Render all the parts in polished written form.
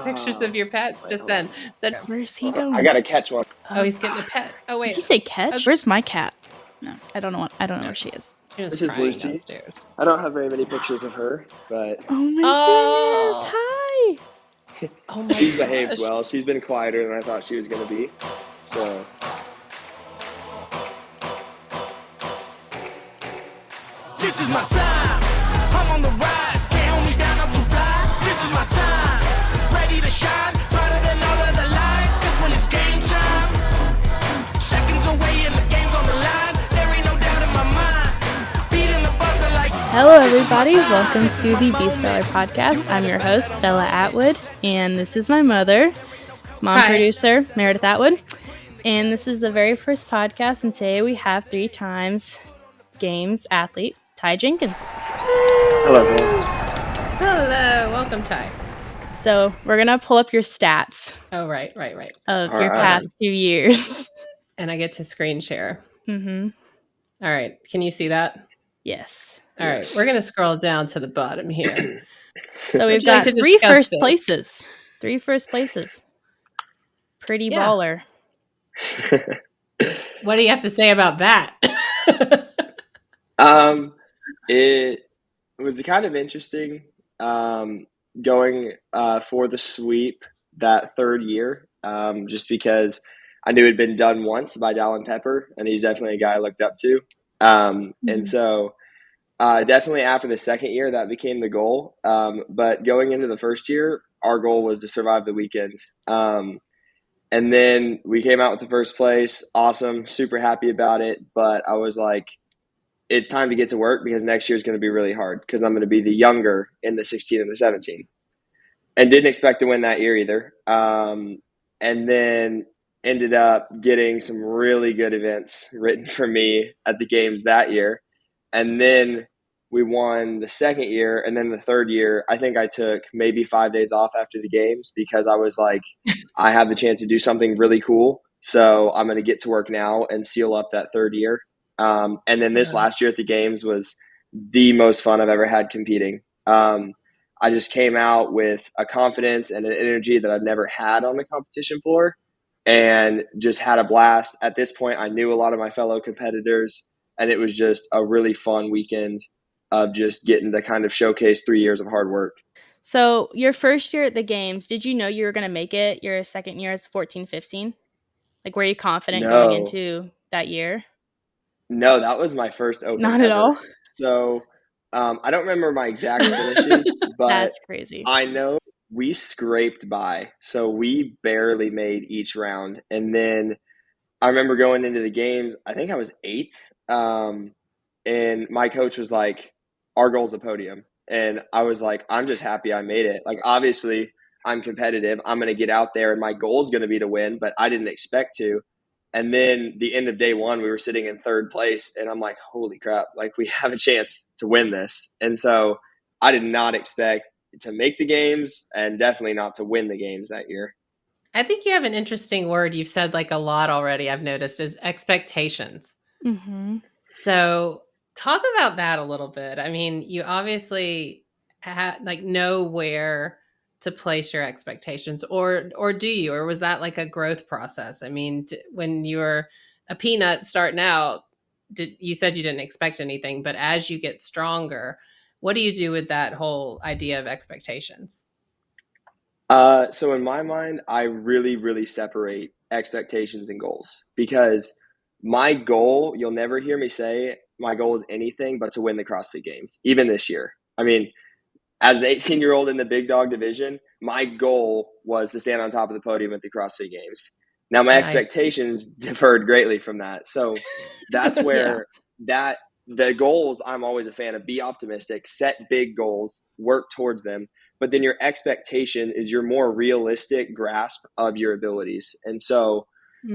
pictures of your pets to send. Where's he going? I gotta catch one. Oh, he's getting a pet. Oh, wait. Did he say catch? Okay. Where's my cat? No, I don't know where she is. She was This is crying Lucy. downstairs. I don't have very many pictures of her, but Oh my Oh. goodness! Hi. Oh my she's gosh. behaved well. She's been quieter than I thought she was gonna be. So this is my time. I'm on the rise. Can't hold me down. I'm too fly. This is my time. Ready to shine. Brighter than all of the lights. 'Cause when it's game time, seconds away and the game's on the line. There ain't no doubt in my mind. Beating the buzzer like. Hello, everybody. Welcome to the StellaR podcast. I'm your host, Stella Atwood, and this is my mother, mom Hi. producer, Meredith Atwood. And this is the very first podcast, and today we have 3 times games athlete, Ty Jenkins. hello, everyone. Hello. Welcome, Ty. So we're going to pull up your stats Oh, right. of All your right. past few years. And I get to screen share. Mm-hmm. All right. Can you see that? Yes. All right. We're going to scroll down to the bottom here. So we've you like got to 3 discuss first this? places. 3 first places. Pretty Yeah. baller. What do you have to say about that? It was kind of interesting going for the sweep that third year, just because I knew it had been done once by Dallin Pepper, and he's definitely a guy I looked up to. And so definitely after the second year, that became the goal. But going into the first year, our goal was to survive the weekend. And then we came out with the first place. Awesome. Super happy about it. But I was like, it's time to get to work because next year is going to be really hard because I'm going to be the younger in the 16 and the 17. And didn't expect to win that year either. And then ended up getting some really good events written for me at the games that year. And then we won the second year. And then the third year, I think I took maybe 5 days off after the games because I was like, I have the chance to do something really cool. So I'm going to get to work now and seal up that third year. And then this last year at the games was the most fun I've ever had competing. I just came out with a confidence and an energy that I've never had on the competition floor and just had a blast. At this point, I knew a lot of my fellow competitors, and it was just a really fun weekend of just getting to kind of showcase 3 years of hard work. So your first year at the games, did you know you were going to make it your second year as 14-15? Like, were you confident going into that year? No, that was my first open Not at ever. all? So I don't remember my exact finishes, but That's crazy. I know we scraped by. So we barely made each round. And then I remember going into the games, I think I was 8th. And my coach was like, our goal's a podium. And I was like, I'm just happy I made it. Like, obviously, I'm competitive. I'm going to get out there, and my goal is going to be to win, but I didn't expect to. And then the end of day one, we were sitting in third place, and I'm like, holy crap, like we have a chance to win this. And so I did not expect to make the games and definitely not to win the games that year. I think you have an interesting word you've said like a lot already, I've noticed, is expectations. Mm-hmm. So talk about that a little bit. I mean, you obviously know where to place your expectations, or do you, or was that like a growth process? I mean, when you were a peanut starting out, you said you didn't expect anything, but as you get stronger, what do you do with that whole idea of expectations? So in my mind, I really, really separate expectations and goals because my goal, you'll never hear me say my goal is anything but to win the CrossFit Games, even this year. I mean, as an 18-year-old in the big dog division, my goal was to stand on top of the podium at the CrossFit Games. Now, my expectations differed greatly from that. So that's where the goals, I'm always a fan of. Be optimistic, set big goals, work towards them. But then your expectation is your more realistic grasp of your abilities. And so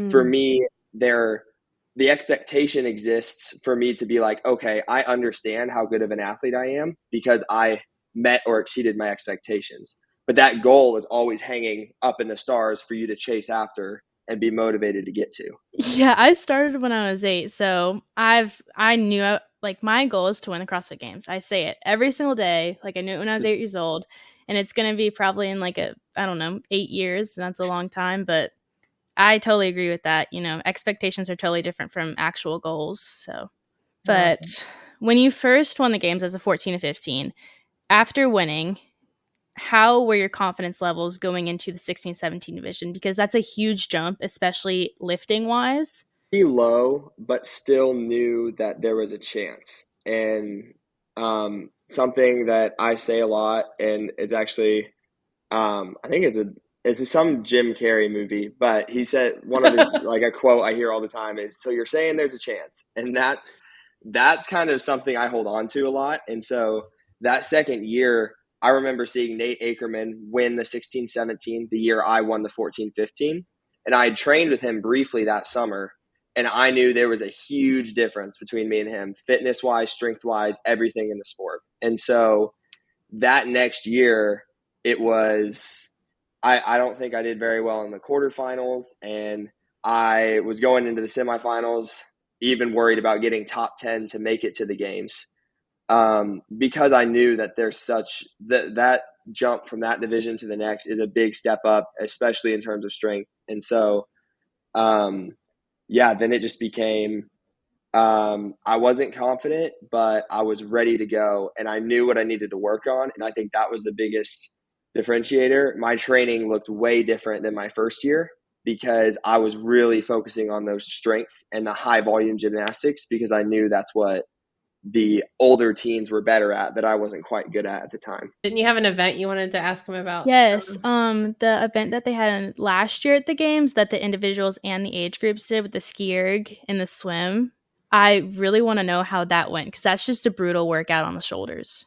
for me, the expectation exists for me to be like, okay, I understand how good of an athlete I am because I met or exceeded my expectations. But that goal is always hanging up in the stars for you to chase after and be motivated to get to. Yeah, I started when I was 8, so I knew like my goal is to win the CrossFit Games. I say it every single day. Like I knew it when I was 8 years old, and it's going to be probably in like I don't know, 8 years. That's a long time, but I totally agree with that. You know, expectations are totally different from actual goals. So, but when you first won the games as a 14 to 15, after winning, how were your confidence levels going into the 16-17 division? Because that's a huge jump, especially lifting wise. Pretty low, but still knew that there was a chance. And something that I say a lot, and it's actually, I think it's some Jim Carrey movie, but he said one of his like a quote I hear all the time is, "So you're saying there's a chance," and that's kind of something I hold on to a lot. And so that second year, I remember seeing Nate Ackerman win the 16-17 the year I won the 14-15, and I had trained with him briefly that summer. And I knew there was a huge difference between me and him, fitness-wise, strength-wise, everything in the sport. And so that next year, it was I don't think I did very well in the quarterfinals, and I was going into the semifinals even worried about getting top 10 to make it to the games, because I knew that there's such that jump from that division to the next is a big step up, especially in terms of strength. And so then it just became I wasn't confident, but I was ready to go, and I knew what I needed to work on. And I think that was the biggest differentiator. My training looked way different than my first year because I was really focusing on those strengths and the high volume gymnastics, because I knew that's what the older teens were better at that I wasn't quite good at the time. Didn't you have an event you wanted to ask him about? Yes, the event that they had last year at the games that the individuals and the age groups did with the ski erg and the swim. I really want to know how that went, because that's just a brutal workout on the shoulders.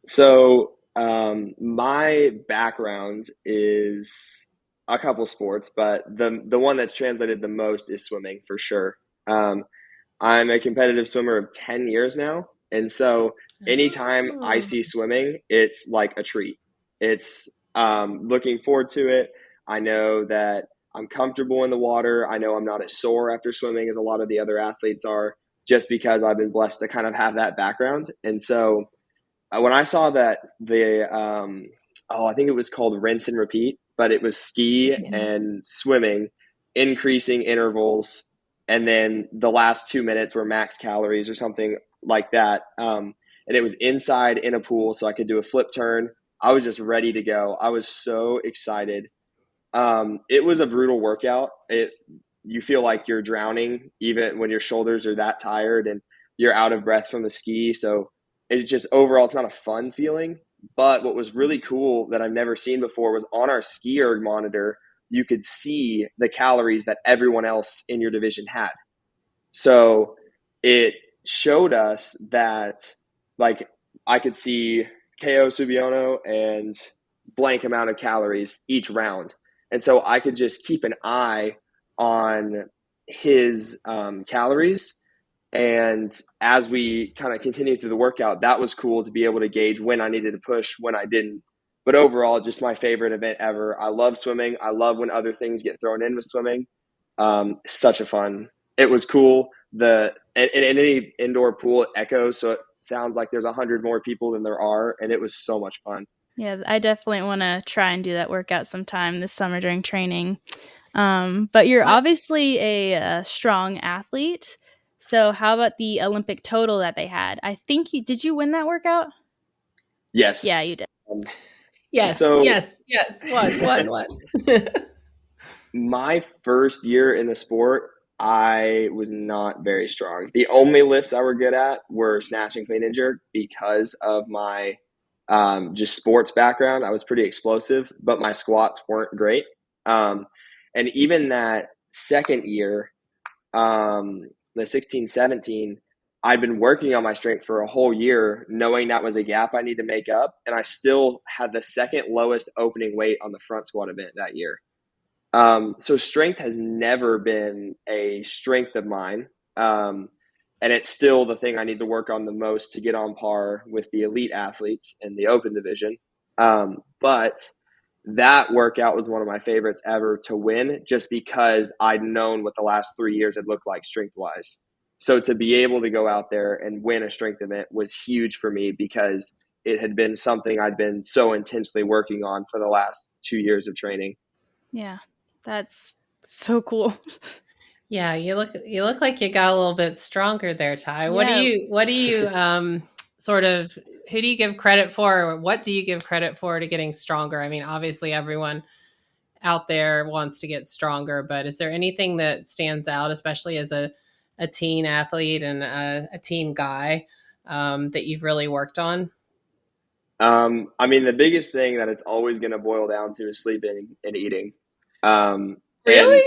So my background is a couple sports, but the one that's translated the most is swimming for sure. I'm a competitive swimmer of 10 years now. And so anytime I see swimming, it's like a treat. It's looking forward to it. I know that I'm comfortable in the water. I know I'm not as sore after swimming as a lot of the other athletes are, just because I've been blessed to kind of have that background. And so when I saw that I think it was called rinse and repeat, but it was ski and swimming, increasing intervals, and then the last 2 minutes were max calories or something like that. And it was inside in a pool, so I could do a flip turn. I was just ready to go. I was so excited. It was a brutal workout. You feel like you're drowning even when your shoulders are that tired and you're out of breath from the ski. So it's just overall, it's not a fun feeling. But what was really cool that I've never seen before was on our ski erg monitor, you could see the calories that everyone else in your division had. So it showed us that, like, I could see KO Subiono and blank amount of calories each round. And so I could just keep an eye on his calories. And as we kind of continued through the workout, that was cool to be able to gauge when I needed to push, when I didn't. But overall, just my favorite event ever. I love swimming. I love when other things get thrown in with swimming. Such a fun. It was cool. In any indoor pool, it echoes, so it sounds like there's 100 more people than there are, and it was so much fun. Yeah, I definitely want to try and do that workout sometime this summer during training. But you're obviously a strong athlete. So how about the Olympic total that they had? I think did you win that workout? Yes. Yeah, you did. Yes. What? My first year in the sport, I was not very strong. The only lifts I were good at were snatch and clean and jerk because of my just sports background. I was pretty explosive, but my squats weren't great. And even that second year, the 16-17, I'd been working on my strength for a whole year, knowing that was a gap I need to make up. And I still had the second lowest opening weight on the front squat event that year. So strength has never been a strength of mine. And it's still the thing I need to work on the most to get on par with the elite athletes in the open division. But that workout was one of my favorites ever to win, just because I'd known what the last 3 years had looked like strength wise. So to be able to go out there and win a strength event was huge for me, because it had been something I'd been so intensely working on for the last 2 years of training. Yeah, that's so cool. Yeah, you look like you got a little bit stronger there, Ty. What do Yeah. you sort of who do you give credit for, or what do you give credit for to getting stronger? I mean, obviously everyone out there wants to get stronger, but is there anything that stands out, especially as a teen athlete and a teen guy, that you've really worked on? I mean, the biggest thing that it's always going to boil down to is sleeping and eating. And Really?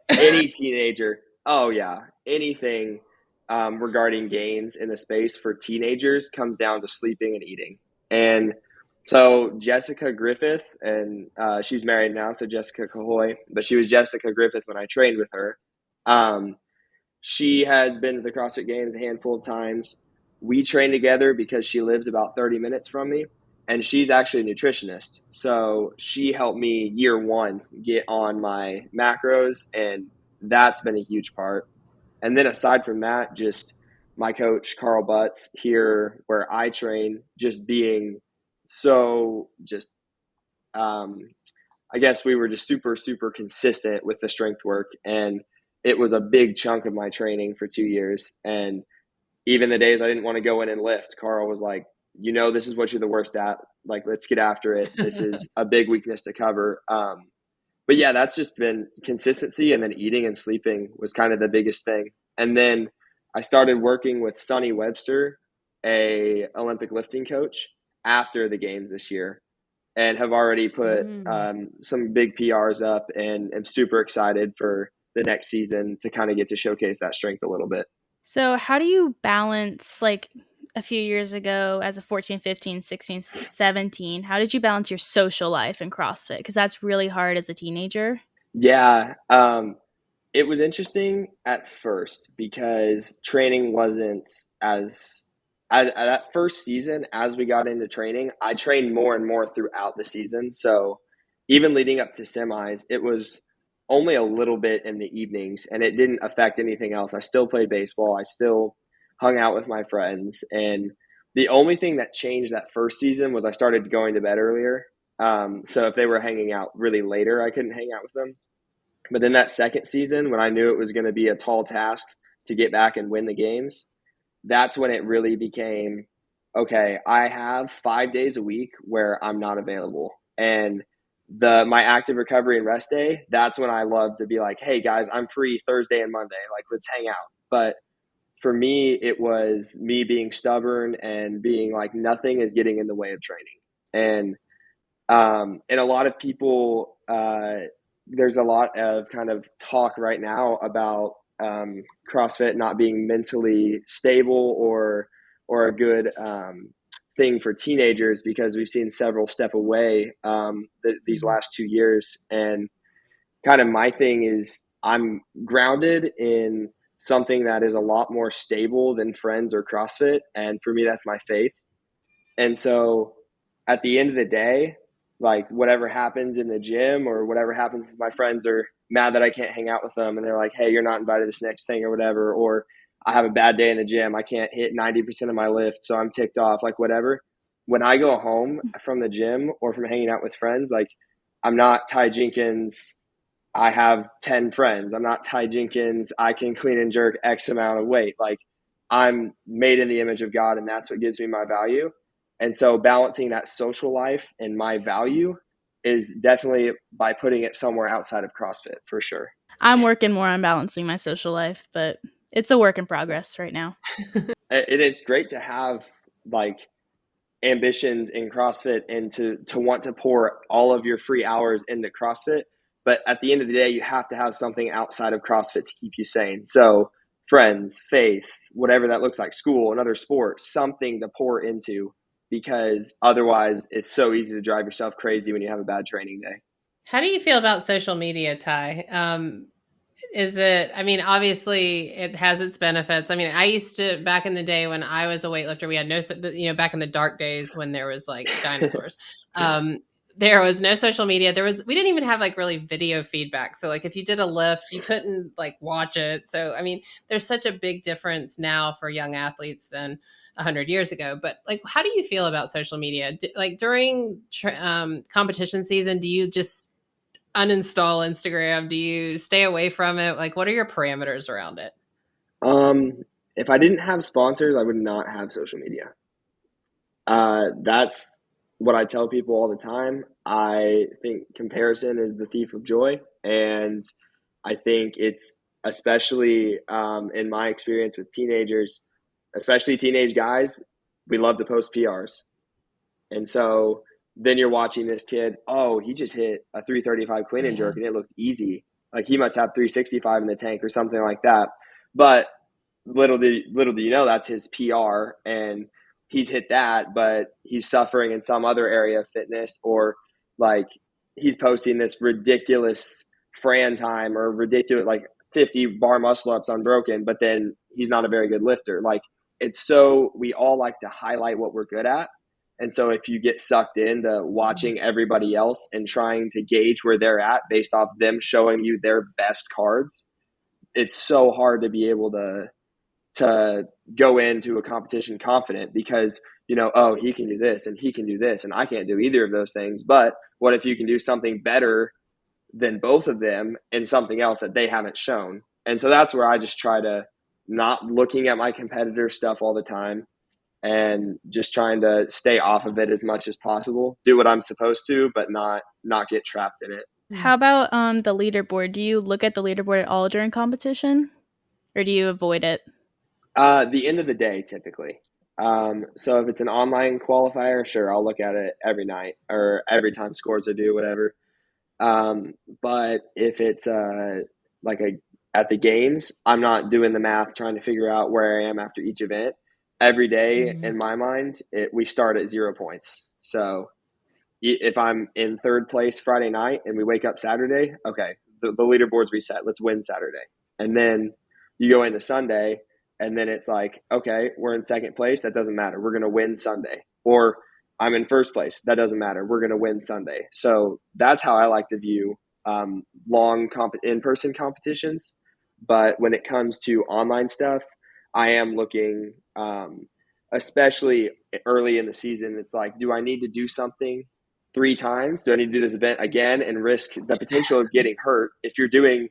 any teenager, oh yeah, anything regarding gains in the space for teenagers comes down to sleeping and eating. And so Jessica Griffith, and she's married now, so Jessica Cahoy, but she was Jessica Griffith when I trained with her. She has been to the CrossFit Games a handful of times. We train together because she lives about 30 minutes from me, and she's actually a nutritionist. So she helped me year one get on my macros, and that's been a huge part. And then aside from that, just my coach, Carl Butts, here where I train, just being so just, I guess we were just super, super consistent with the strength work. And it was a big chunk of my training for 2 years. And even the days I didn't want to go in and lift, Carl was like, this is what you're the worst at. Like, let's get after it. This is a big weakness to cover. But yeah, that's just been consistency. And then eating and sleeping was kind of the biggest thing. And then I started working with Sonny Webster, a Olympic lifting coach, after the games this year, and have already put some big PRs up, and am super excited for the next season to kind of get to showcase that strength a little bit. So how do you balance, like a few years ago as a 14, 15, 16, 17, how did you balance your social life and CrossFit? Because that's really hard as a teenager. Yeah. It was interesting at first because training wasn't as that first season. As we got into training, I trained more and more throughout the season. So even leading up to semis, it was only a little bit in the evenings, and it didn't affect anything else. I still played baseball. I still hung out with my friends. And the only thing that changed that first season was I started going to bed earlier. So if they were hanging out really later, I couldn't hang out with them. But then that second season, when I knew it was going to be a tall task to get back and win the games, that's when it really became, okay, I have 5 days a week where I'm not available. And my active recovery and rest day, that's when I love to be like, hey guys, I'm free Thursday and Monday. Like, let's hang out. But for me, it was me being stubborn and being like, nothing is getting in the way of training. And a lot of people, there's a lot of kind of talk right now about CrossFit not being mentally stable or a good thing for teenagers, because we've seen several step away these last 2 years. And kind of my thing is, I'm grounded in something that is a lot more stable than friends or CrossFit. And for me, that's my faith. And so at the end of the day, like, whatever happens in the gym or whatever happens if my friends are mad that I can't hang out with them and they're like, hey, you're not invited to this next thing or whatever, or I have a bad day in the gym, I can't hit 90% of my lift, so I'm ticked off, like whatever. When I go home from the gym or from hanging out with friends, like, I'm not Ty Jenkins, I have 10 friends. I'm not Ty Jenkins, I can clean and jerk X amount of weight. Like, I'm made in the image of God, and that's what gives me my value. And so balancing that social life and my value is definitely by putting it somewhere outside of CrossFit, for sure. I'm working more on balancing my social life, but it's a work in progress right now. It is great to have like ambitions in CrossFit and to want to pour all of your free hours into CrossFit. But at the end of the day, you have to have something outside of CrossFit to keep you sane. So friends, faith, whatever that looks like, school, another sport, something to pour into, because otherwise it's so easy to drive yourself crazy when you have a bad training day. How do you feel about social media, Ty? I mean, obviously it has its benefits. I mean, I used to, back in the day when I was a weightlifter, we had back in the dark days when there was like dinosaurs, there was no social media. We didn't even have like really video feedback. So like if you did a lift, you couldn't like watch it. So, I mean, there's such a big difference now for young athletes than 100 years ago. But like, how do you feel about social media? Like during competition season, do you just uninstall Instagram? Do you stay away from it? Like, what are your parameters around it? If I didn't have sponsors, I would not have social media. That's what I tell people all the time. I think comparison is the thief of joy. And I think it's especially in my experience with teenagers, especially teenage guys, we love to post PRs. And so then you're watching this kid, oh, he just hit a 335 clean and jerk and it looked easy. Like he must have 365 in the tank or something like that. But little do you know that's his PR and he's hit that, but he's suffering in some other area of fitness, or like he's posting this ridiculous Fran time or ridiculous like 50 bar muscle ups unbroken, but then he's not a very good lifter. Like it's so we all like to highlight what we're good at. And so if you get sucked into watching everybody else and trying to gauge where they're at based off them showing you their best cards, it's so hard to be able to go into a competition confident because, you know, oh, he can do this and he can do this and I can't do either of those things. But what if you can do something better than both of them and something else that they haven't shown? And so that's where I just try to not looking at my competitor stuff all the time and just trying to stay off of it as much as possible, do what I'm supposed to, but not get trapped in it. How about the leaderboard? Do you look at the leaderboard at all during competition, or do you avoid it? The end of the day, typically. So if it's an online qualifier, sure, I'll look at it every night or every time scores are due, whatever. But if it's at the games, I'm not doing the math trying to figure out where I am after each event. Every day, in my mind, we start at 0 points. So if I'm in third place Friday night and we wake up Saturday, okay, the leaderboard's reset. Let's win Saturday. And then you go into Sunday and then it's like, okay, we're in second place. That doesn't matter. We're going to win Sunday. Or I'm in first place. That doesn't matter. We're going to win Sunday. So that's how I like to view long in-person competitions. But when it comes to online stuff, I am looking, especially early in the season, it's like, do I need to do something 3 times? Do I need to do this event again and risk the potential of getting hurt? If you're doing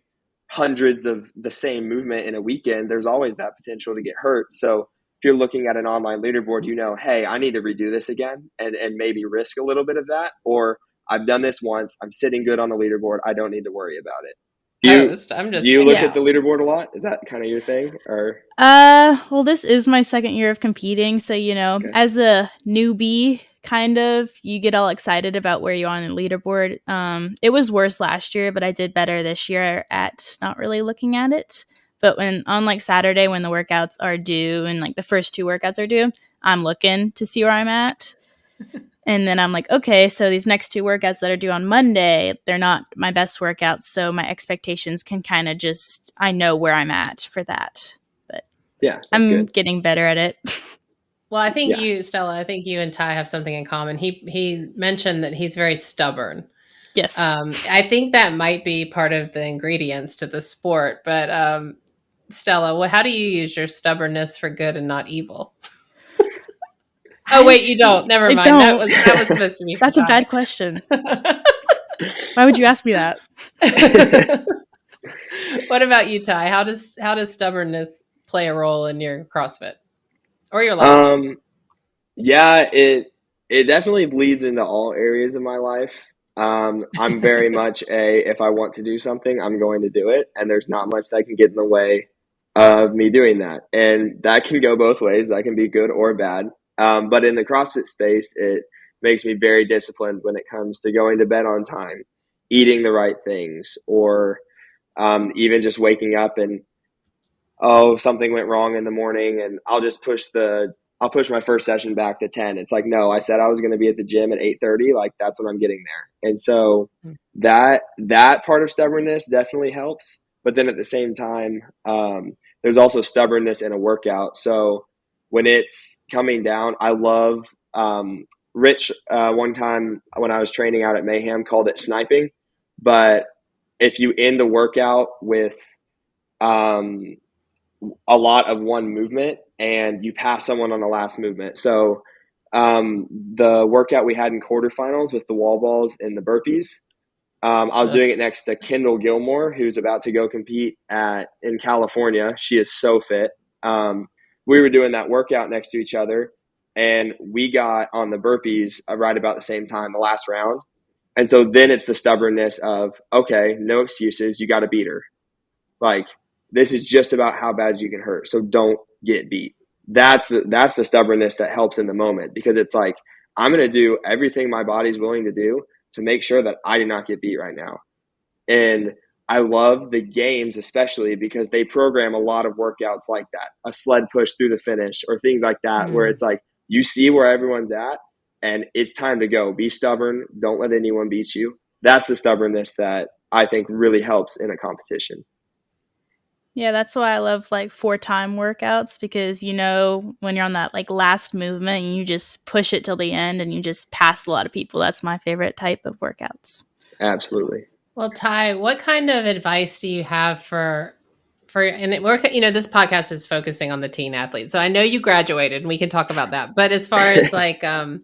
hundreds of the same movement in a weekend, there's always that potential to get hurt. So if you're looking at an online leaderboard, you know, hey, I need to redo this again and maybe risk a little bit of that. Or I've done this once. I'm sitting good on the leaderboard. I don't need to worry about it. Do you look at the leaderboard a lot? Is that kind of your thing? Or well, this is my second year of competing, so you know, as a newbie, kind of, you get all excited about where you're on the leaderboard. It was worse last year, but I did better this year at not really looking at it. But when on like Saturday when the workouts are due and like the first 2 workouts are due, I'm looking to see where I'm at. And then I'm like, okay, so these next 2 workouts that are due on Monday, they're not my best workouts. So my expectations can kind of just, I know where I'm at for that. But yeah, I'm getting better at it. Well, I think you, Stella, I think you and Ty have something in common. He mentioned that he's very stubborn. Yes. I think that might be part of the ingredients to the sport. But Stella, how do you use your stubbornness for good and not evil? Oh, wait, you don't. Never mind. That was supposed to be. That's a bad question. Why would you ask me that? What about you, Ty? How does stubbornness play a role in your CrossFit or your life? Yeah, it definitely bleeds into all areas of my life. I'm very much if I want to do something, I'm going to do it, and there's not much that can get in the way of me doing that. And that can go both ways. That can be good or bad. But in the CrossFit space, it makes me very disciplined when it comes to going to bed on time, eating the right things, or even just waking up and, oh, something went wrong in the morning and I'll push my first session back to 10. It's like, no, I said I was going to be at the gym at 8:30. Like that's when I'm getting there. And so that part of stubbornness definitely helps. But then at the same time, there's also stubbornness in a workout. So when it's coming down, I love Rich one time when I was training out at Mayhem called it sniping. But if you end a workout with a lot of one movement and you pass someone on the last movement. So the workout we had in quarterfinals with the wall balls and the burpees, I was doing it next to Kendall Gilmore, who's about to go compete in California. She is so fit. We were doing that workout next to each other, and we got on the burpees right about the same time, the last round. And so then it's the stubbornness of, okay, no excuses. You got to beat her. Like, this is just about how bad you can hurt. So don't get beat. That's the stubbornness that helps in the moment, because it's like, I'm going to do everything my body's willing to do to make sure that I do not get beat right now. And I love the games, especially because they program a lot of workouts like that, a sled push through the finish or things like that, where it's like, you see where everyone's at and it's time to go. Be stubborn. Don't let anyone beat you. That's the stubbornness that I think really helps in a competition. Yeah, that's why I love like 4-time workouts, because you know when you're on that like last movement and you just push it till the end and you just pass a lot of people. That's my favorite type of workouts. Absolutely. Well, Ty, what kind of advice do you have for and we're, this podcast is focusing on the teen athlete. So I know you graduated and we can talk about that. But as far as like the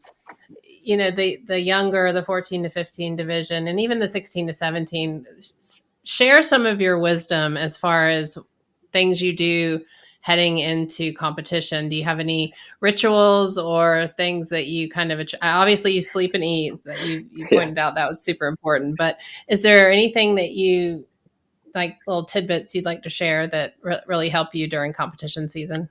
younger, the 14 to 15 division, and even the 16 to 17, share some of your wisdom as far as things you do heading into competition. Do you have any rituals or things that you kind of, obviously you sleep and eat, that you pointed out that was super important, but is there anything that you like, little tidbits you'd like to share that really help you during competition season?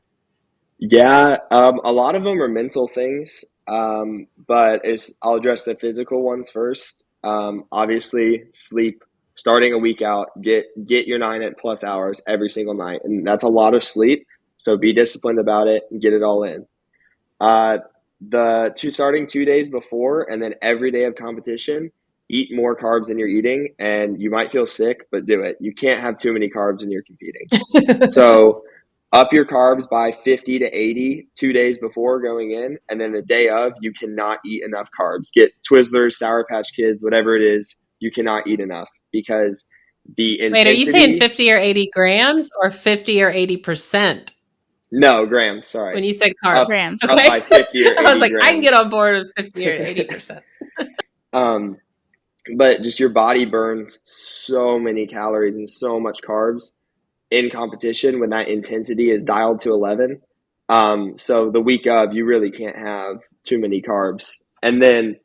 Yeah, a lot of them are mental things, but I'll address the physical ones first. Obviously, sleep. Starting a week out, get your 9+ hours every single night, and that's a lot of sleep. So be disciplined about it and get it all in. Starting 2 days before, and then every day of competition, eat more carbs than you're eating, and you might feel sick, but do it. You can't have too many carbs when you're competing. So up your carbs by 50 to 80 2 days before going in, and then the day of, you cannot eat enough carbs. Get Twizzlers, Sour Patch Kids, whatever it is, you cannot eat enough, because the intensity. Wait, are you saying 50 or 80 grams or 50 or 80%? No, grams, sorry. When you said carbs. Grams. Up by 50 or 80 I was like, grams. I can get on board with 50 or 80%. But just your body burns so many calories and so much carbs in competition when that intensity is dialed to 11. So the week of, you really can't have too many carbs. And then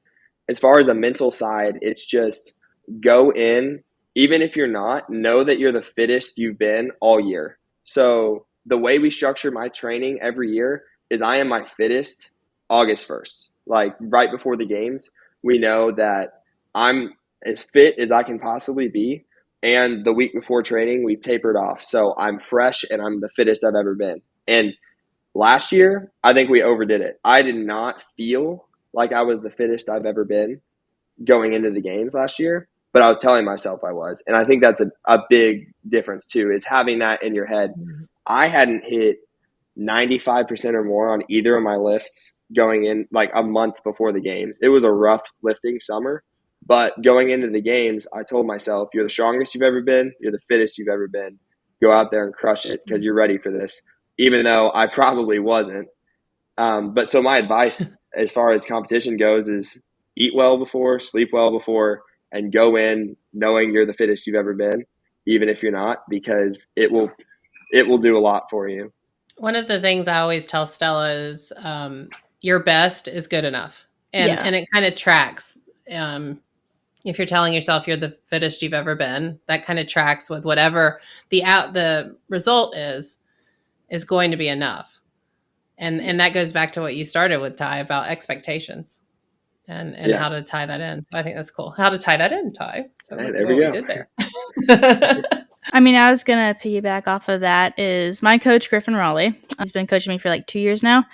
as far as a mental side, it's just go in, even if you're not, know that you're the fittest you've been all year. So the way we structure my training every year is I am my fittest August 1st. Like right before the games, we know that I'm as fit as I can possibly be. And the week before training, we've tapered off. So I'm fresh and I'm the fittest I've ever been. And last year, I think we overdid it. I did not feel like I was the fittest I've ever been going into the games last year, but I was telling myself I was. And I think that's a big difference too, is having that in your head. I hadn't hit 95% or more on either of my lifts going in like a month before the games. It was a rough lifting summer, but going into the games, I told myself, you're the strongest you've ever been. You're the fittest you've ever been. Go out there and crush it because you're ready for this, even though I probably wasn't. But so my advice as far as competition goes is eat well before, sleep well before, and go in knowing you're the fittest you've ever been, even if you're not, because it will do a lot for you. One of the things I always tell Stella is your best is good enough. And it kind of tracks. If you're telling yourself you're the fittest you've ever been, that kind of tracks with whatever the result is going to be enough. And that goes back to what you started with, Ty, about expectations and how to tie that in. So I think that's cool. How to tie that in, Ty. So Right, look there what we we go. did there. I mean, I was going to piggyback off of that is my coach, Griffin Raleigh. He's been coaching me for like 2 years now.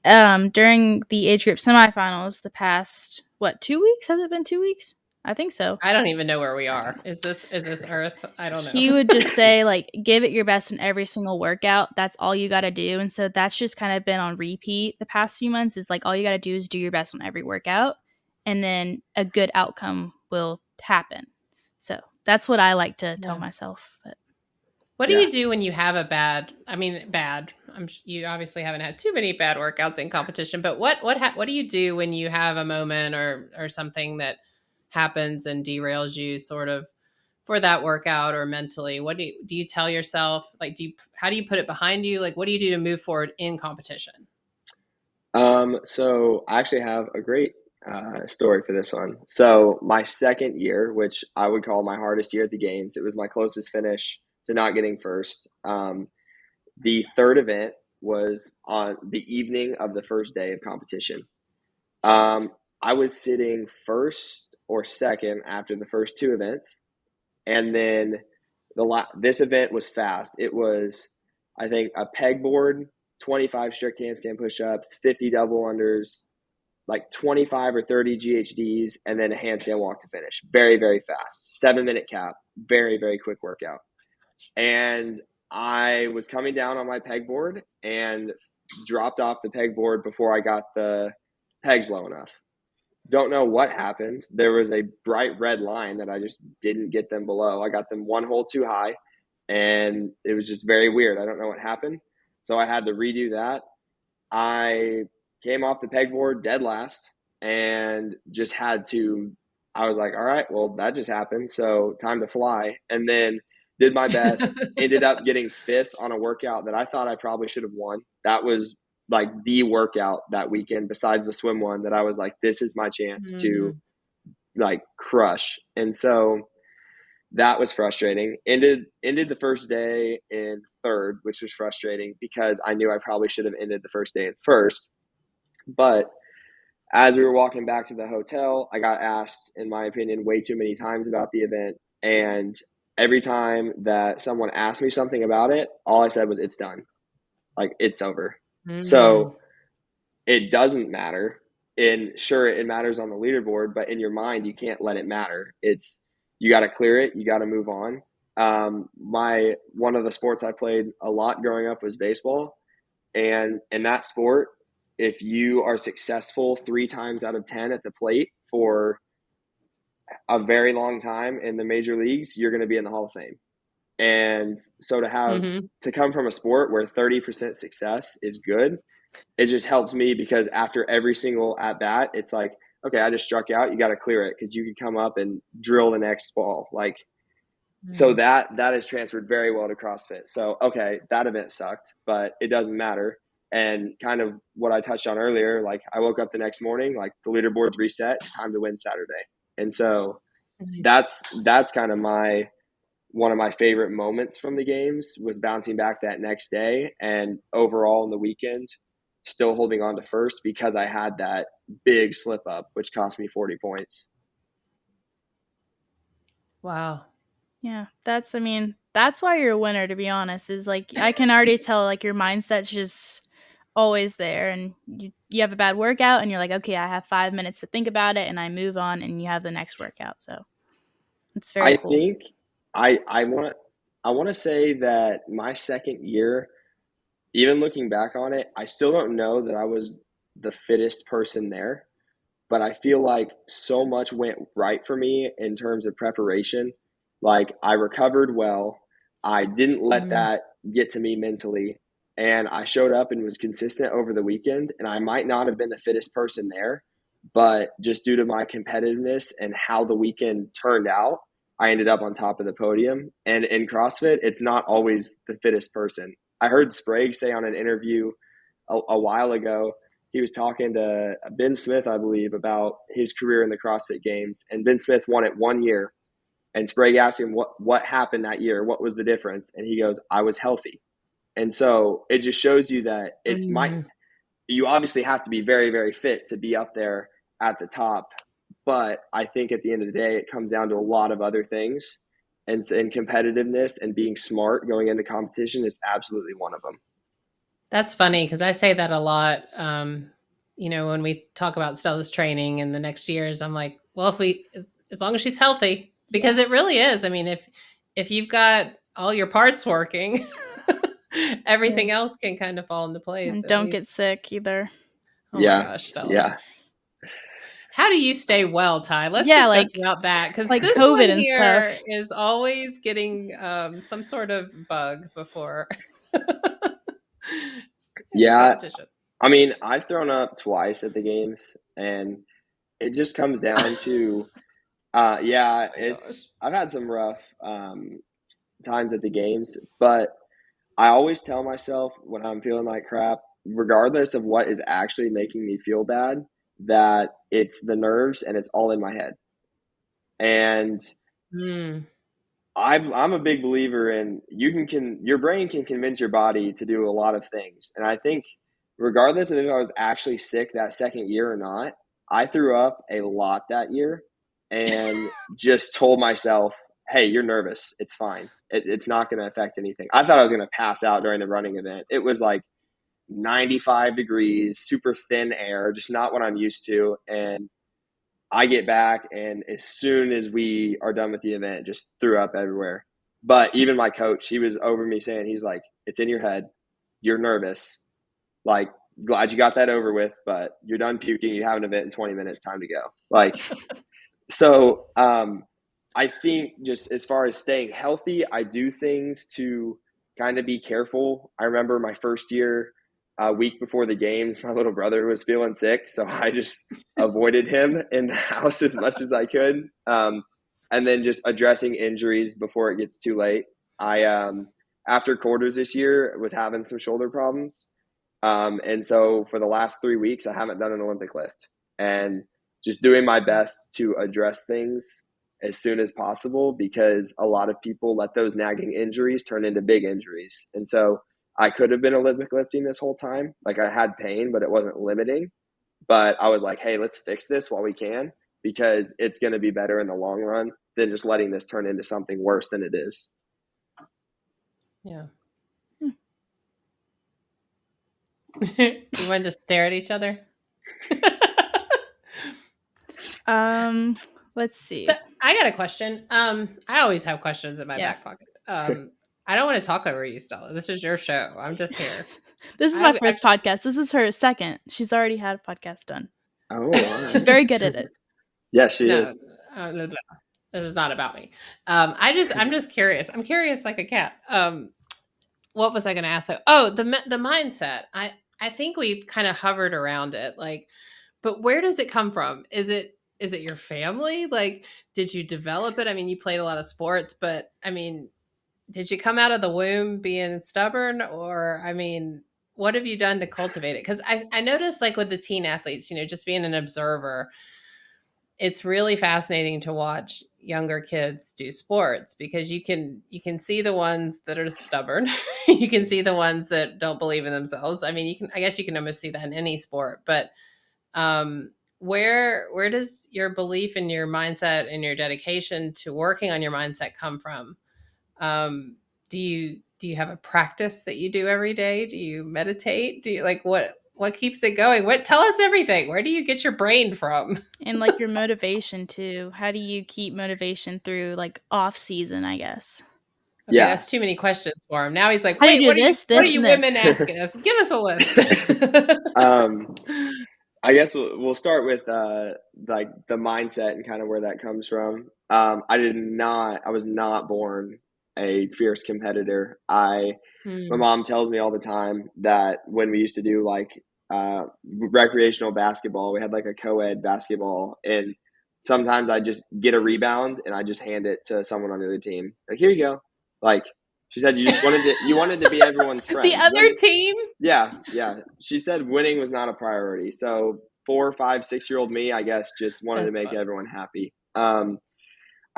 During the age group semifinals, the past, 2 weeks? Has it been 2 weeks? I think so. I don't even know where we are. Is this Earth? I don't know. He would just say, like, give it your best in every single workout. That's all you got to do. And so that's just kind of been on repeat the past few months, is like all you got to do is do your best on every workout, and then a good outcome will happen. So that's what I like to tell myself. But What do you do when you have a bad? You obviously haven't had too many bad workouts in competition, but what do you do when you have a moment or something that happens and derails you sort of for that workout or mentally? What do you tell yourself? Like, how do you put it behind you? Like, what do you do to move forward in competition? So I actually have a great story for this one. So my second year, which I would call my hardest year at the games, it was my closest finish to not getting first. The third event was on the evening of the first day of competition. I was sitting first or second after the first two events, and then this event was fast. It was, I think, a pegboard, 25 strict handstand push-ups, 50 double unders, like 25 or 30 GHDs, and then a handstand walk to finish. Very, very fast. 7-minute cap. Very, very quick workout. And I was coming down on my pegboard and dropped off the pegboard before I got the pegs low enough. Don't know what happened. There was a bright red line that I just didn't get them below. I got them one hole too high, and it was just very weird. I don't know what happened. So I had to redo that. I came off the pegboard dead last and just had to, I was like, all right, well, that just happened. So time to fly. And then did my best, ended up getting fifth on a workout that I thought I probably should have won. That was like the workout that weekend besides the swim one that I was like, this is my chance to like crush. And so that was frustrating. Ended the first day in third, which was frustrating because I knew I probably should have ended the first day in first. But as we were walking back to the hotel, I got asked, in my opinion, way too many times about the event. And every time that someone asked me something about it, all I said was, it's done. Like, it's over. So it doesn't matter. And sure, it matters on the leaderboard, but in your mind, you can't let it matter. You got to clear it. You got to move on. One of the sports I played a lot growing up was baseball. And in that sport, if you are successful 3 times out of 10 at the plate for a very long time in the major leagues, you're going to be in the Hall of Fame. And so to come from a sport where 30% success is good, it just helps me because after every single at bat, it's like, okay, I just struck out. You got to clear it because you can come up and drill the next ball. So that has transferred very well to CrossFit. So, okay, that event sucked, but it doesn't matter. And kind of what I touched on earlier, like I woke up the next morning, like the leaderboard's reset, it's time to win Saturday. And so that's kind of one of my favorite moments from the games was bouncing back that next day and overall in the weekend, still holding on to first because I had that big slip up, which cost me 40 points. Wow. Yeah, that's why you're a winner, to be honest, is like, I can already tell like your mindset's just always there, and you have a bad workout and you're like, okay, I have 5 minutes to think about it and I move on and you have the next workout. So it's very cool. I think I want to say that my second year, even looking back on it, I still don't know that I was the fittest person there, but I feel like so much went right for me in terms of preparation. Like I recovered well. I didn't let that get to me mentally. And I showed up and was consistent over the weekend. And I might not have been the fittest person there, but just due to my competitiveness and how the weekend turned out, I ended up on top of the podium. And in CrossFit, it's not always the fittest person. I heard Sprague say on an interview a while ago, he was talking to Ben Smith, I believe, about his career in the CrossFit Games. And Ben Smith won it 1 year. And Sprague asked him what happened that year, what was the difference? And he goes, I was healthy. And so it just shows you that you obviously have to be very, very fit to be up there at the top. But I think at the end of the day, it comes down to a lot of other things. And competitiveness and being smart going into competition is absolutely one of them. That's funny because I say that a lot. When we talk about Stella's training in the next years, I'm like, well, as long as she's healthy, because it really is. I mean, if you've got all your parts working, everything else can kind of fall into place. And don't get sick either. Oh my gosh, Stella. Yeah. How do you stay well, Ty? Let's Yeah, discuss like- about that, because like this COVID one and here stuff. is always getting some sort of bug before Yeah, competition. I mean, I've thrown up twice at the games, and it just comes down to, yeah, I've had some rough times at the games, but I always tell myself when I'm feeling like crap, regardless of what is actually making me feel bad, that it's the nerves and it's all in my head. And I'm a big believer in your brain can convince your body to do a lot of things. And I think regardless of if I was actually sick that second year or not, I threw up a lot that year and just told myself, hey, you're nervous. It's fine. It's not going to affect anything. I thought I was going to pass out during the running event. It was like 95 degrees, super thin air, just not what I'm used to. And I get back, and as soon as we are done with the event, just threw up everywhere. But even my coach, he was over me saying, he's like, it's in your head. You're nervous. Like, glad you got that over with, but you're done puking. You have an event in 20 minutes. Time to go. Like, so I think just as far as staying healthy, I do things to kind of be careful. I remember my first year, a week before the games, my little brother was feeling sick, so I just avoided him in the house as much as I could. And then just addressing injuries before it gets too late. I after quarters this year was having some shoulder problems. And so for the last 3 weeks, I haven't done an Olympic lift, and just doing my best to address things as soon as possible, because a lot of people let those nagging injuries turn into big injuries. And so I could have been Olympic lifting this whole time. Like, I had pain, but it wasn't limiting. But I was like, hey, let's fix this while we can, because it's going to be better in the long run than just letting this turn into something worse than it is. Yeah. You want to stare at each other? Let's see. So I got a question. I always have questions in my Yeah. back pocket. I don't want to talk over you, Stella. This is your show. I'm just here. This is my first podcast. This is her second. She's already had a podcast done. Oh, wow. She's very good at it. Yeah, she is. No, this is not about me. I'm just curious. I'm curious like a cat. What was I going to ask? Oh, the mindset. I think we kind of hovered around it. Like, but where does it come from? Is it your family? Like, did you develop it? I mean, you played a lot of sports, but I mean, did you come out of the womb being stubborn, or, I mean, what have you done to cultivate it? Because I noticed, like, with the teen athletes, just being an observer, it's really fascinating to watch younger kids do sports, because you can see the ones that are stubborn. You can see the ones that don't believe in themselves. I mean, I guess you can almost see that in any sport, but where does your belief in your mindset and your dedication to working on your mindset come from? Do you have a practice that you do every day? Do you meditate? Do you, like, what keeps it going? Tell us everything. Where do you get your brain from? And like your motivation too. How do you keep motivation through like off season, I guess? Okay, Yeah. that's too many questions for him. Now he's like, How do you wait, do what this, are this, you and this?" women asking us? Give us a list. I guess we'll start with like the mindset and kind of where that comes from. I was not born a fierce competitor. My mom tells me all the time that when we used to do like recreational basketball, we had like a co-ed basketball, and sometimes I just get a rebound and I just hand it to someone on the other team. Like, here you go. Like, she said, you wanted to be everyone's friend. The other team? Yeah. She said winning was not a priority. So 4, 5, 6-year-old me, I guess, just wanted to make everyone happy. I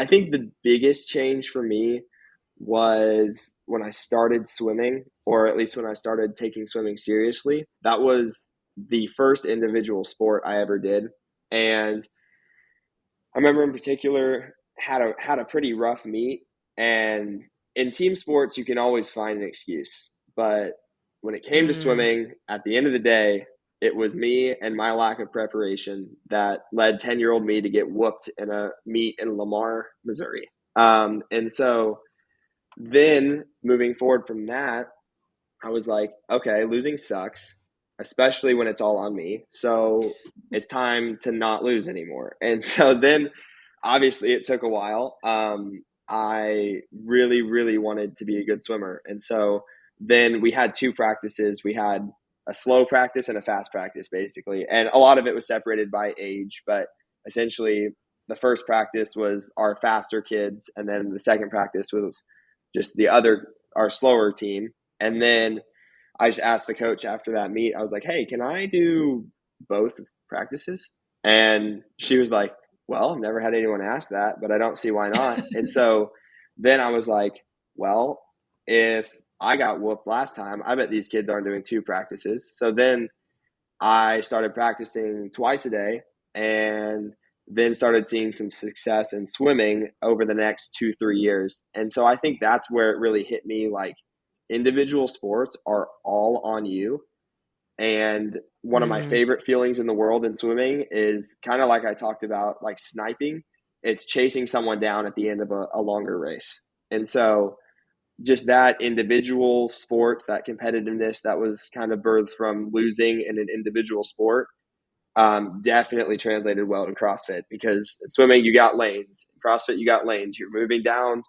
think the biggest change for me was when I started swimming, or at least when I started taking swimming seriously. That was the first individual sport I ever did. And I remember in particular had a pretty rough meet, and in team sports, you can always find an excuse. But when it came to swimming, at the end of the day, it was me and my lack of preparation that led 10-year-old me to get whooped in a meet in Lamar, Missouri. And so then moving forward from that, I was like, okay, losing sucks. especially when it's all on me. So it's time to not lose anymore. And so then obviously it took a while. I really, really wanted to be a good swimmer. And so then we had 2 practices. We had a slow practice and a fast practice, basically. And a lot of it was separated by age, but essentially the first practice was our faster kids. And then the second practice was just our slower team. And then I just asked the coach after that meet, I was like, hey, can I do both practices? And she was like, well, I've never had anyone ask that, but I don't see why not. And so then I was like, well, if I got whooped last time, I bet these kids aren't doing 2 practices. So then I started practicing twice a day and then started seeing some success in swimming over the next 2-3 years. And so I think that's where it really hit me, like, individual sports are all on you. And one of my favorite feelings in the world in swimming is kind of like I talked about, like sniping. It's chasing someone down at the end of a longer race. And so just that individual sports, that competitiveness that was kind of birthed from losing in an individual sport, definitely translated well in CrossFit, because in swimming, you got lanes. In CrossFit, you got lanes. You're moving down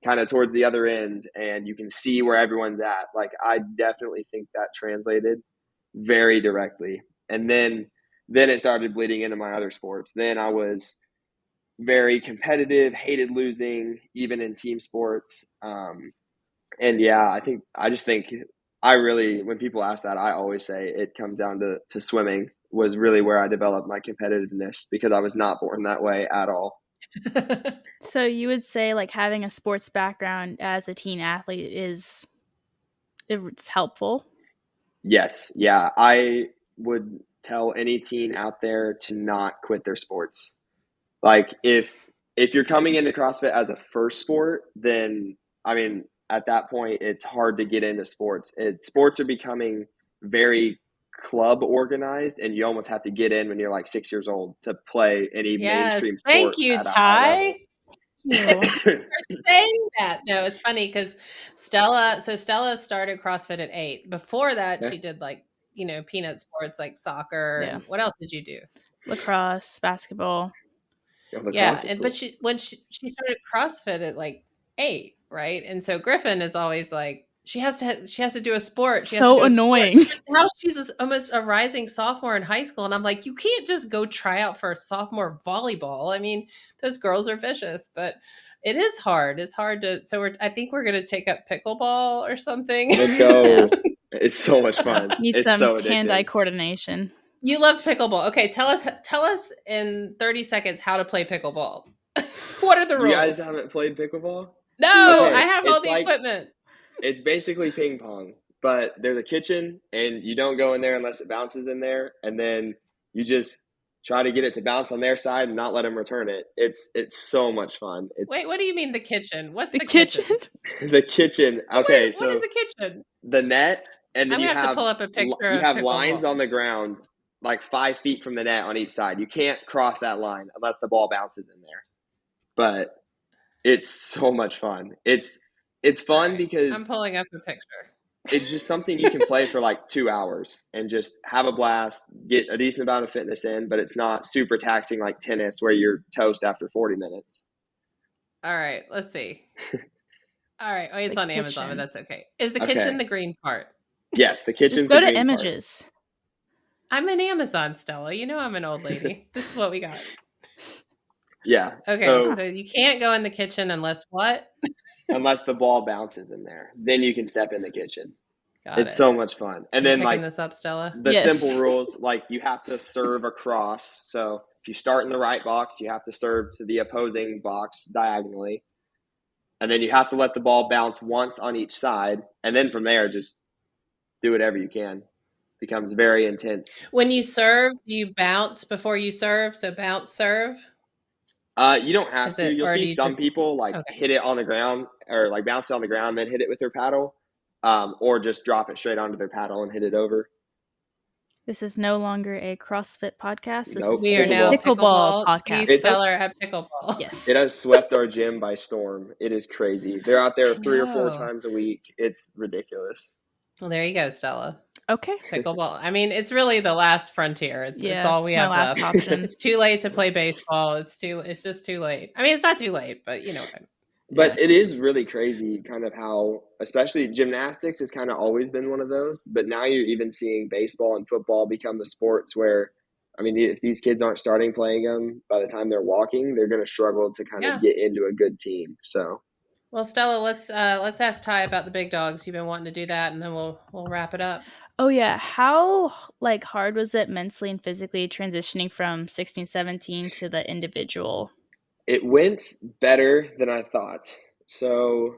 kind of towards the other end and you can see where everyone's at. Like, I definitely think that translated very directly. And then it started bleeding into my other sports. Then I was very competitive, hated losing, even in team sports. And yeah, I just think when people ask that, I always say it comes down to swimming was really where I developed my competitiveness, because I was not born that way at all. So you would say, like, having a sports background as a teen athlete it's helpful? Yes. Yeah. I would tell any teen out there to not quit their sports. Like, if you're coming into CrossFit as a first sport, then, I mean, at that point, it's hard to get into sports. Sports are becoming very club organized, and you almost have to get in when you're like 6 years old to play any mainstream sport. Thank you, at a high level. Ty. For saying that. No, it's funny because Stella started CrossFit at 8. Before that, she did, like, peanut sports like soccer. Yeah. And what else did you do? Lacrosse, basketball. Yeah, but when she started CrossFit at like 8, right? And so Griffin is always like, she has to do a sport. She has to do a annoying. sport. Now she's almost a rising sophomore in high school, and I'm like, you can't just go try out for a sophomore volleyball. I mean, those girls are vicious, but it is hard. It's hard to. So I think we're gonna take up pickleball or something. Let's go. It's so much fun. Need some hand-eye coordination. You love pickleball. Okay, tell us in 30 seconds how to play pickleball. What are the rules? You guys haven't played pickleball? No, Okay, I have all the equipment. It's basically ping pong, but there's a kitchen, and you don't go in there unless it bounces in there, and then you just try to get it to bounce on their side and not let them return it. It's so much fun. Wait, what do you mean the kitchen? What's the kitchen? The kitchen. Okay, what is the kitchen? The net, and then I'm gonna have to pull up a picture. You have lines on the ground, like 5 feet from the net on each side. You can't cross that line unless the ball bounces in there. But it's so much fun. It's fun because I'm pulling up a picture. It's just something you can play for like 2 hours and just have a blast, get a decent amount of fitness in, but it's not super taxing like tennis where you're toast after 40 minutes. All right, let's see. All right, it's on Amazon, but that's okay. Is the kitchen the green part? Yes, the kitchen's the green part. Go to images. I'm in Amazon, Stella. You know I'm an old lady. This is what we got. Yeah. Okay, so you can't go in the kitchen unless what? Unless the ball bounces in there. Then you can step in the kitchen. It's so much fun. And then like this up, Stella? The simple rules, like you have to serve across. So if you start in the right box, you have to serve to the opposing box diagonally. And then you have to let the ball bounce once on each side. And then from there, just do whatever you can. It becomes very intense. When you serve, do you bounce before you serve? So bounce, serve? You don't have to. You'll see some people hit it on the ground or like bounce it on the ground, then hit it with their paddle, or just drop it straight onto their paddle and hit it over. This is no longer a CrossFit podcast. We are now Pickleball podcast. StellaR at Pickleball. Yes. It has swept our gym by storm. It is crazy. They're out there 3 or 4 times a week. It's ridiculous. Well, there you go, Stella. Okay. Pickleball. I mean, it's really the last frontier. It's all we my have last left. option. It's too late to play baseball. It's just too late. I mean, it's not too late, but you know what I mean. But it is really crazy kind of how, especially gymnastics has kind of always been one of those, but now you're even seeing baseball and football become the sports where, I mean, if these kids aren't starting playing them by the time they're walking, they're going to struggle to kind of get into a good team. So, well, Stella, let's ask Ty about the big dogs. You've been wanting to do that, and then we'll wrap it up. Oh yeah, how like hard was it mentally and physically transitioning from 16, 17 to the individual? it went better than I thought. So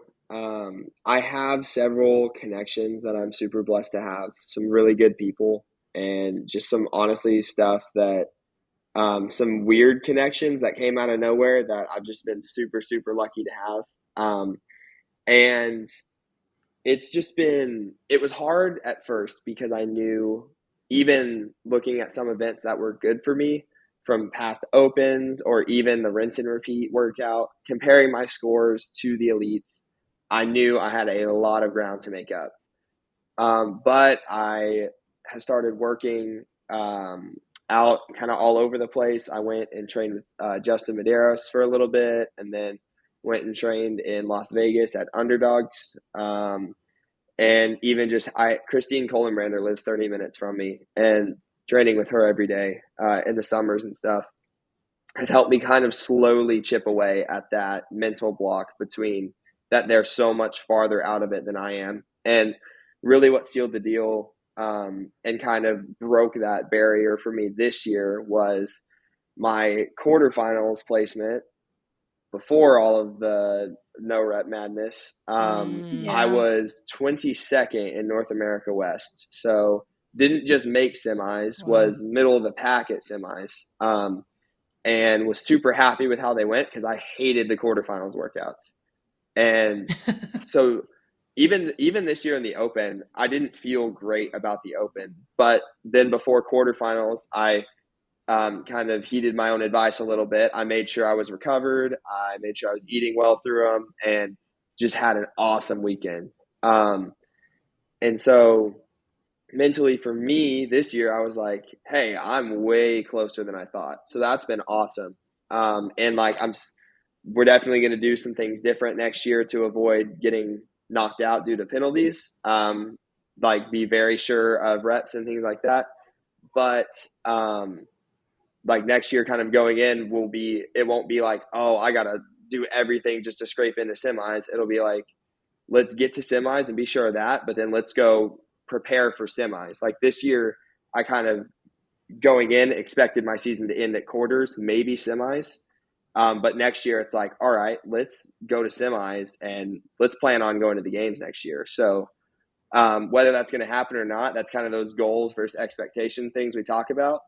I have several connections that I'm super blessed to have, some really good people, and just some honestly stuff that some weird connections that came out of nowhere that I've just been super, super lucky to have. And it's just been, it was hard at first because I knew, even looking at some events that were good for me from past opens or even the rinse and repeat workout, comparing my scores to the elites, I knew I had a lot of ground to make up. But I have started working out kind of all over the place. I went and trained with Justin Medeiros for a little bit, and then went and trained in Las Vegas at Underdogs. And even just Christine Kohlenbrander lives 30 minutes from me, and training with her every day in the summers and stuff has helped me kind of slowly chip away at that mental block between that they're so much farther out of it than I am. And really what sealed the deal and kind of broke that barrier for me this year was my quarterfinals placement before all of the no rep madness. I was 22nd in North America West. So didn't just make semis, was middle of the pack at semis. And was super happy with how they went because I hated the quarterfinals workouts. And so even this year in the Open, I didn't feel great about the Open. But then before quarterfinals, I kind of heeded my own advice a little bit. I made sure I was recovered. I made sure I was eating well through them, and just had an awesome weekend. And so mentally for me this year, I was like, hey, I'm way closer than I thought. So that's been awesome. And like, we're definitely going to do some things different next year to avoid getting knocked out due to penalties. Like be very sure of reps and things like that. But, like next year kind of going in it won't be like, oh, I got to do everything just to scrape into semis. It'll be like, let's get to semis and be sure of that. But then let's go prepare for semis. Like this year, I kind of going in expected my season to end at quarters, maybe semis. But next year it's like, all right, let's go to semis and let's plan on going to the games next year. So whether that's going to happen or not, that's kind of those goals versus expectation things we talk about.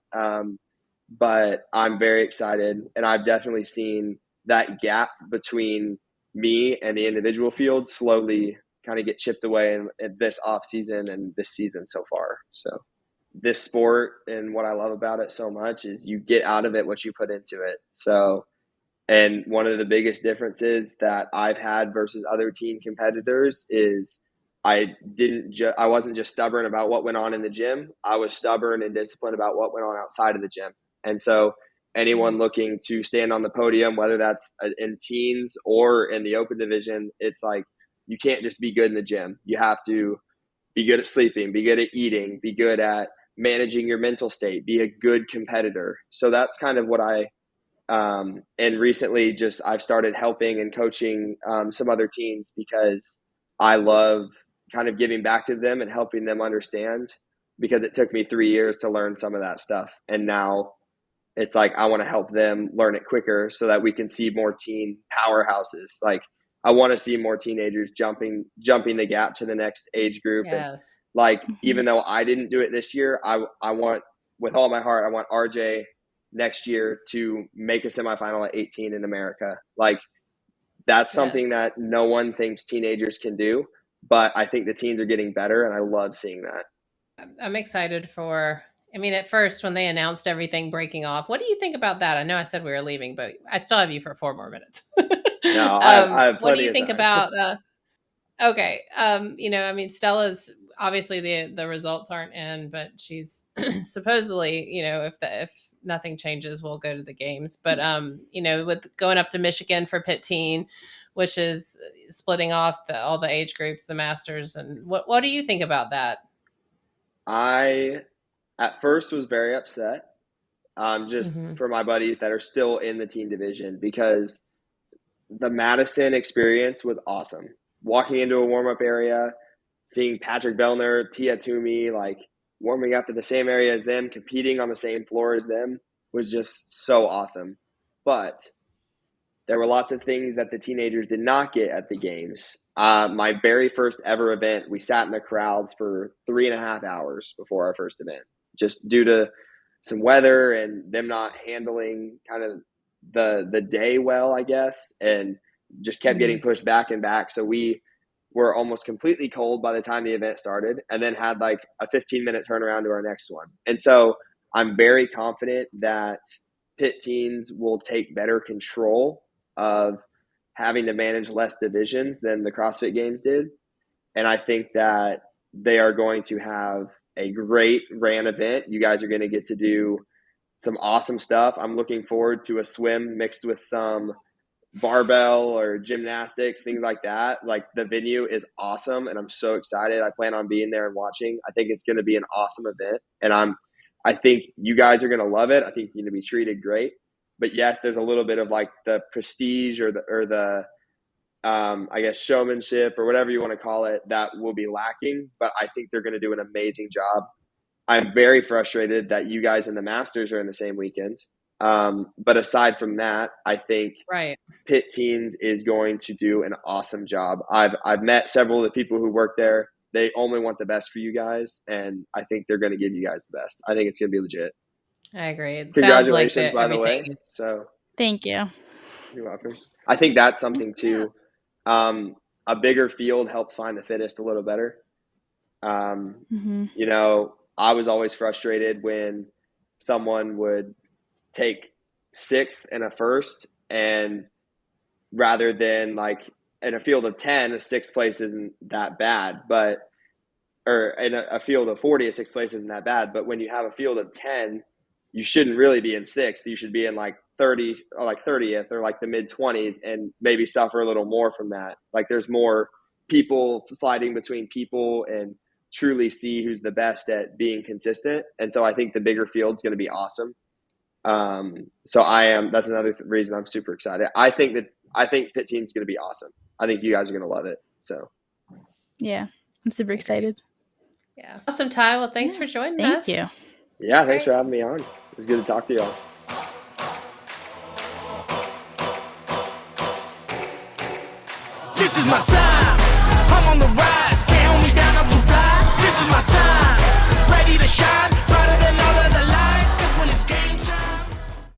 But I'm very excited, and I've definitely seen that gap between me and the individual field slowly kind of get chipped away in this off season and this season so far. So this sport, and what I love about it so much, is you get out of it what you put into it. So, and one of the biggest differences that I've had versus other teen competitors is I wasn't just stubborn about what went on in the gym. I was stubborn and disciplined about what went on outside of the gym. And so anyone looking to stand on the podium, whether that's in teens or in the open division, it's like, you can't just be good in the gym. You have to be good at sleeping, be good at eating, be good at managing your mental state, be a good competitor. So that's kind of what and recently I've started helping and coaching some other teens because I love kind of giving back to them and helping them understand, because it took me 3 years to learn some of that stuff. And now it's like, I want to help them learn it quicker so that we can see more teen powerhouses. Like I want to see more teenagers jumping the gap to the next age group. Yes. And like, even though I didn't do it this year, I want, with all my heart, I want RJ next year to make a semifinal at 18 in America. Like that's something that no one thinks teenagers can do, but I think the teens are getting better, and I love seeing that. I'm excited at first when they announced everything breaking off, what do you think about that? I know I said we were leaving, but I still have you for 4 more minutes. No, I have what do you think about, okay. Stella's, obviously the results aren't in, but she's supposedly, if nothing changes, we'll go to the games. But with going up to Michigan for Pit Teen, which is splitting off all the age groups, the masters, and what do you think about that? I at first was very upset, just Mm-hmm. for my buddies that are still in the teen division, because the Madison experience was awesome. Walking into a warm-up area, seeing Patrick Bellner, Tia Toomey, like warming up in the same area as them, competing on the same floor as them, was just so awesome. But there were lots of things that the teenagers did not get at the games. My very first ever event, we sat in the crowds for 3.5 hours before our first event, just due to some weather and them not handling kind of the day well, I guess, and just kept getting pushed back and back. So we were almost completely cold by the time the event started, and then had like a 15-minute turnaround to our next one. And so I'm very confident that Pit Teens will take better control of having to manage less divisions than the CrossFit Games did. And I think that they are going to have a great ran event. You guys are going to get to do some awesome stuff. I'm looking forward to a swim mixed with some barbell or gymnastics, things like that. Like, the venue is awesome, and I'm so excited. I plan on being there and watching. I think it's going to be an awesome event, and I think you guys are going to love it. I think you're going to be treated great. But yes, there's a little bit of like the prestige or the I guess showmanship or whatever you want to call it that will be lacking. But I think they're going to do an amazing job. I'm very frustrated that you guys and the Masters are in the same weekend. But aside from that, I think Pit Teens is going to do an awesome job. I've met several of the people who work there. They only want the best for you guys, and I think they're going to give you guys the best. I think it's going to be legit. I agree. It Congratulations, sounds like by the way. So thank you. You're welcome. I think that's something too. A bigger field helps find the fittest a little better. You know, I was always frustrated when someone would take 6th and a 1st, and rather than like in a field of 10, a 6th place isn't that bad, or in a field of 40, a 6th place isn't that bad. But when you have a field of 10, you shouldn't really be in 6th. You should be in like 30 or like 30th or like the mid 20s, and maybe suffer a little more from that. Like, there's more people sliding between people and truly see who's the best at being consistent. And so I think the bigger field's going to be awesome. That's another reason I'm super excited. I think Pit Teen's going to be awesome. I think you guys are going to love it. So yeah, I'm super excited. Yeah. Awesome, Ty. Well, thanks for joining us. Thank you. Yeah, thanks for having me on. It was good to talk to y'all. This is my time. I'm on the rise. Can't hold me down, I'm too fly. This is my time. Ready to shine.